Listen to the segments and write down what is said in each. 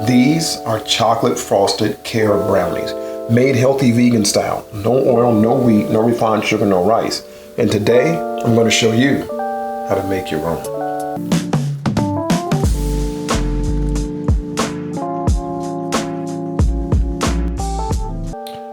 These are chocolate frosted Carob brownies, made healthy vegan style. No oil, no wheat, no refined sugar, no rice. And today, I'm going to show you how to make your own.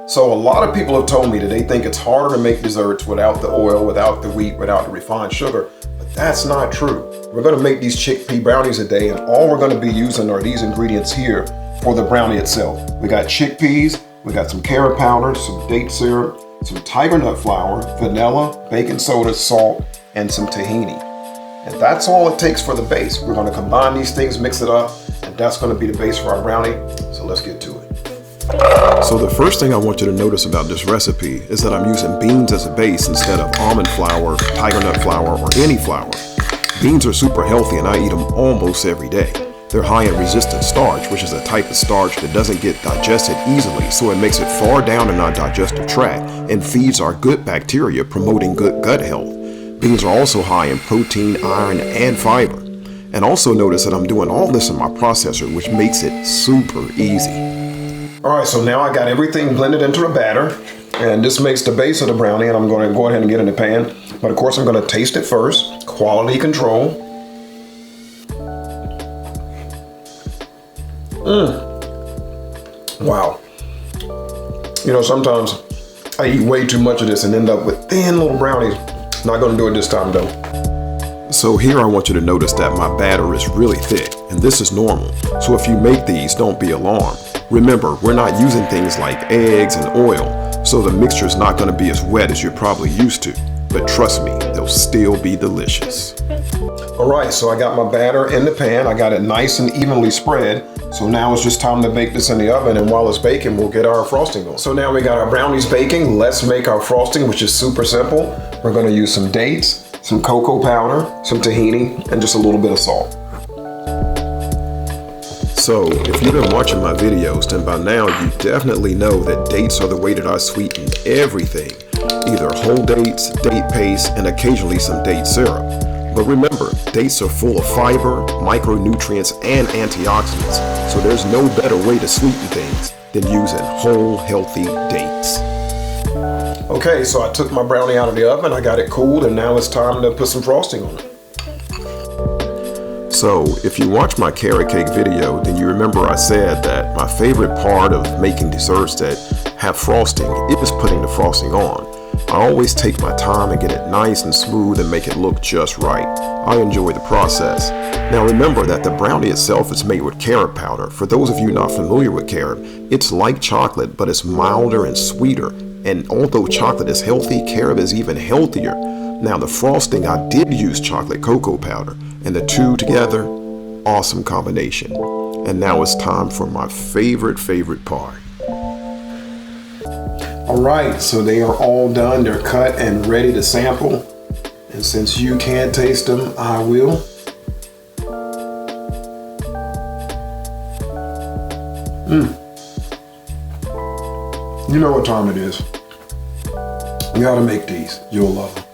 So a lot of people have told me that they think it's harder to make desserts without the oil, without the wheat, without the refined sugar, but that's not true. We're going to make these chickpea brownies today, and all we're going to be using are these ingredients here for the brownie itself. We got chickpeas, we got some Carob powder, some date syrup, some tiger nut flour, vanilla, baking soda, salt, and some tahini. And that's all it takes for the base. We're going to combine these things, mix it up, and that's going to be the base for our brownie. So let's get to it. So the first thing I want you to notice about this recipe is that I'm using beans as a base instead of almond flour, tiger nut flour, or any flour. Beans are super healthy and I eat them almost every day. They're high in resistant starch, which is a type of starch that doesn't get digested easily, so it makes it far down in our digestive tract and feeds our good bacteria, promoting good gut health. Beans are also high in protein, iron, and fiber. And also notice that I'm doing all this in my processor, which makes it super easy. All right, so now I got everything blended into a batter, and this makes the base of the brownie, and I'm going to go ahead and get in the pan. But of course, I'm going to taste it first. Quality control. Wow. You know, sometimes I eat way too much of this and end up with thin little brownies. Not going to do it this time, though. So here I want you to notice that my batter is really thick, and this is normal. So if you make these, don't be alarmed. Remember, we're not using things like eggs and oil, so the mixture is not going to be as wet as you're probably used to. But trust me, they'll still be delicious. All right, so I got my batter in the pan. I got it nice and evenly spread. So now it's just time to bake this in the oven, and while it's baking, we'll get our frosting on. So now we got our brownies baking. Let's make our frosting, which is super simple. We're going to use some dates, some cocoa powder, some tahini, and just a little bit of salt. So, if you've been watching my videos, then by now you definitely know that dates are the way that I sweeten everything. Either whole dates, date paste, and occasionally some date syrup. But remember, dates are full of fiber, micronutrients, and antioxidants, so there's no better way to sweeten things than using whole, healthy dates. Okay, so I took my brownie out of the oven, I got it cooled, and now it's time to put some frosting on it. So, if you watch my carrot cake video, then you remember I said that my favorite part of making desserts that have frosting is putting the frosting on. I always take my time and get it nice and smooth and make it look just right. I enjoy the process. Now remember that the brownie itself is made with Carob powder. For those of you not familiar with Carob, it's like chocolate, but it's milder and sweeter. And although chocolate is healthy, Carob is even healthier. Now the frosting, I did use chocolate cocoa powder, and the two together, awesome combination. And now it's time for my favorite part. All right, so they are all done. They're cut and ready to sample. And since you can't taste them, I will. You know what time it is. You gotta make these. You'll love them.